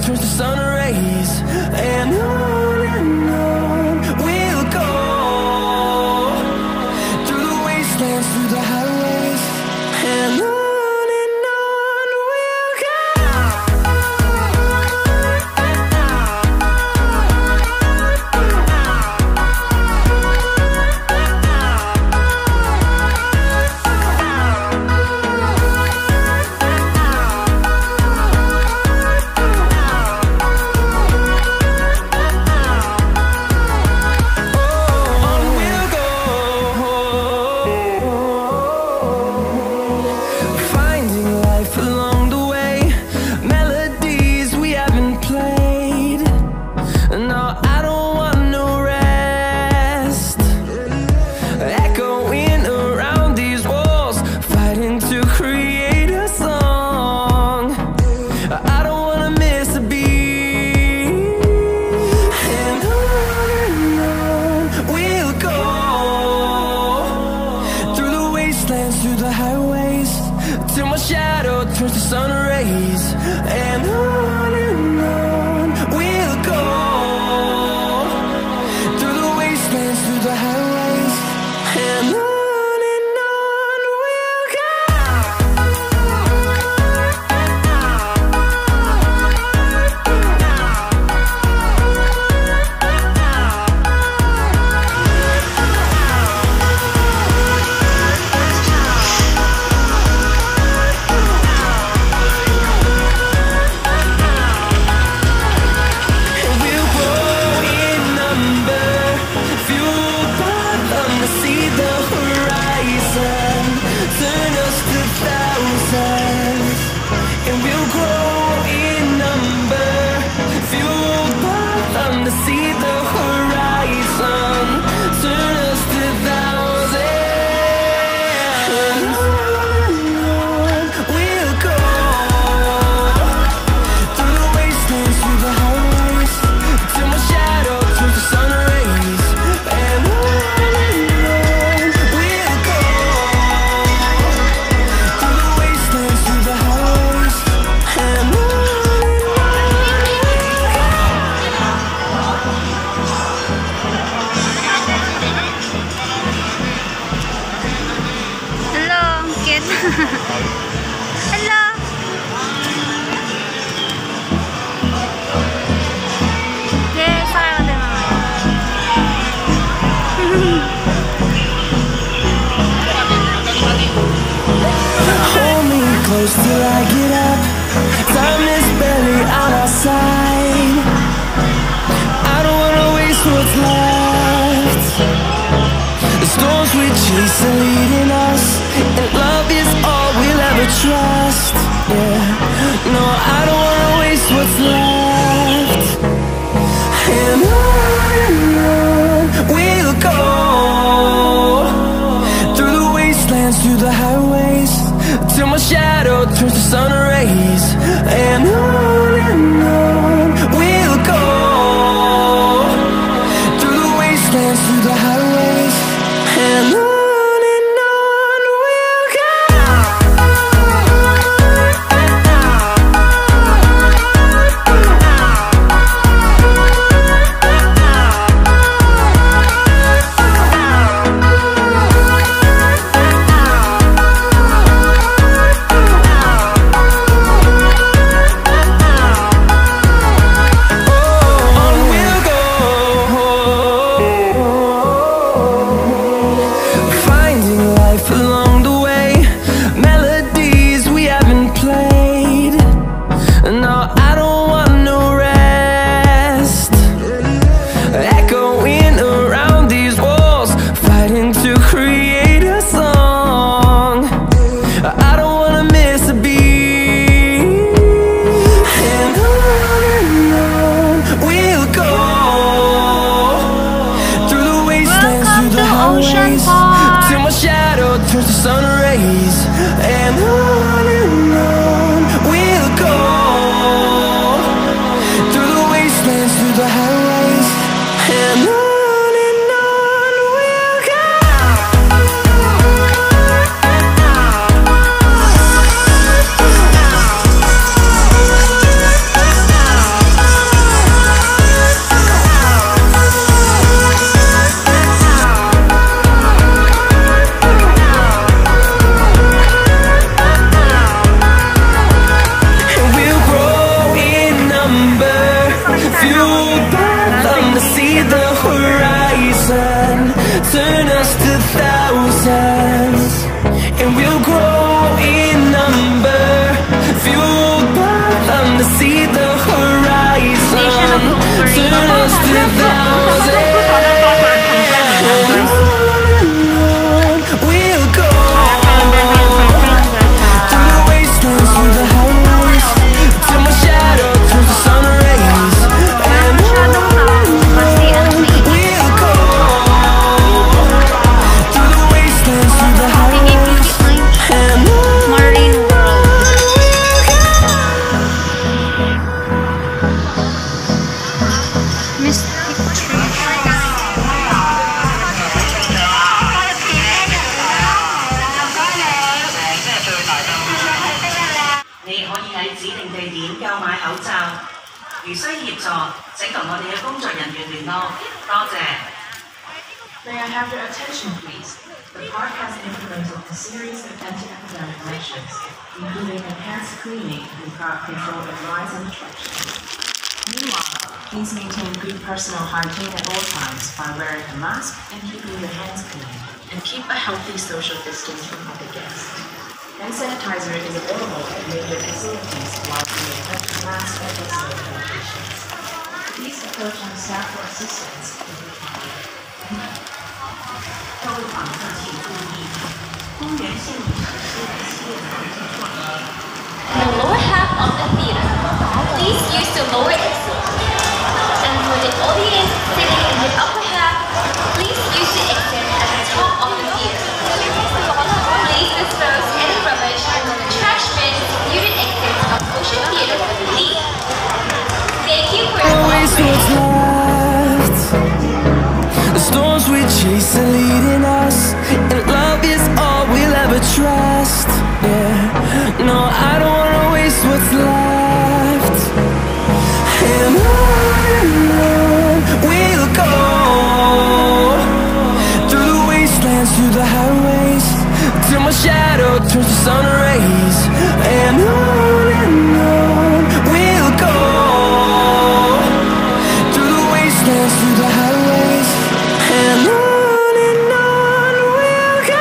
turns to sun rays, and on we'll go, through the wastelands, through the highways, and on we'll go. Through the highways, till my shadow turns to sun rays, and on we'll go, through the wastelands, through the highways, and on. Hello. Yeah, sorry Hold me close till I get up. Time is barely on our side. I don't wanna waste what's left. The storms we chase are leading us, and love is all we'll ever trust. Yeah, no, I don't wanna waste what's left. And on we'll go, through the wastelands, through the highways, till my shadow turns to sun rays, and fueled by them to see the horizon. Turn us to thousands, and we'll grow in number. Fueled by them to see the horizon. Turn us to thousands. We'll go through the wastelands, through the highways, till my shadow turns to sun rays. And we'll go through the wastelands, through the highways, and Marine World. Mystic Tree. 你可以喺指定地點購買口罩。如需協助，請同我哋嘅工作人員聯絡。多謝。May I have your attention, please? The park has implemented a series of anti-epidemic measures, including enhanced cleaning and crowd control at rides and attractions. Meanwhile, please maintain good personal hygiene at all times by wearing a mask and keeping your hands clean, and keep a healthy social distance from other guests. Hand sanitizer is available at major facilities while we effect mass and personal locations. Please approach on staff for assistance if required. 各位访客请注意，公园现已实施一系列防疫措施。The lower half of the theater. Please use the lower exit. And for the audience sitting in the upper half, please use the exit at the top of the theater. Please dispose any rubbish into the trash bin near the exit of Ocean Theater with relief. Thank you for your waste what's left. The storms we chase are leading us, and love is all we'll ever trust. Yeah, no, I don't wanna waste what's left. And on we'll go through the wastelands, through the highways, till my shadow turns to sun rays. And on we'll go through the wastelands, through the highways, and on we'll go.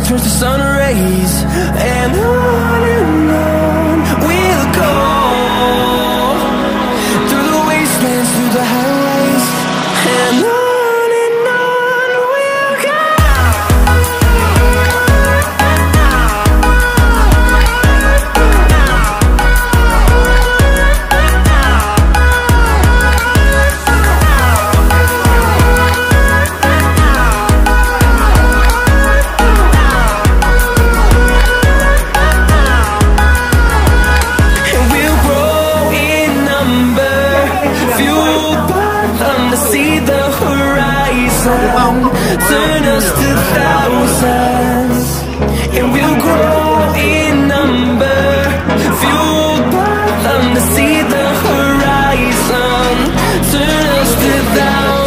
Turns to sun rays, and on we'll go through the wastelands, through the highways, and on we'll go. See the horizon, turn us to thousands, and we'll grow in number. Fueled by them to see the horizon, turn us to thousands.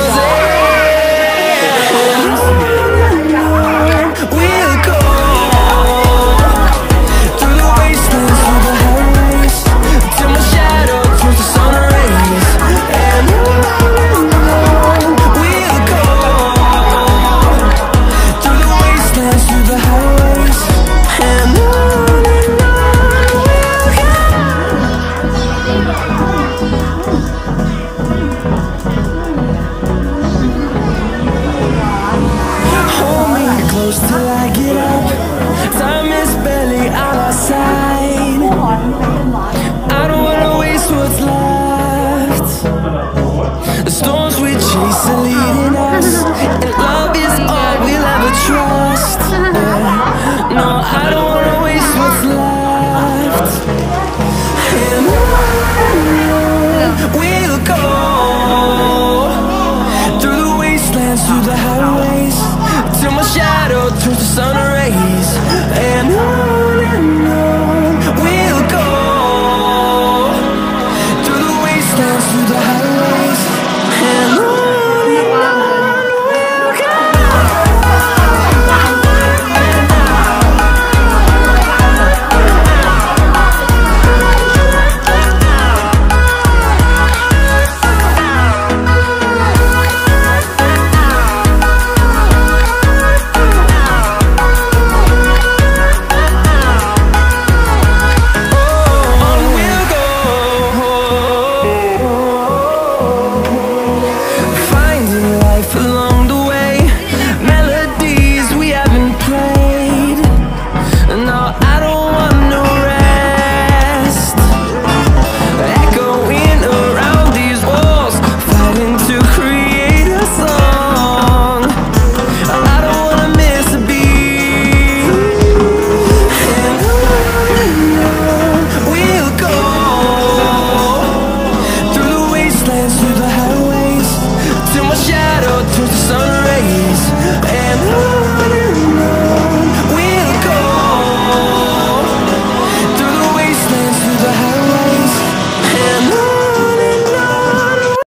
We'll go through the wastelands, through the highways, till my shadow turns to sun rays. And we'll go through the wastelands, voice leading us, and love is all we'll ever trust. Yeah. No, I don't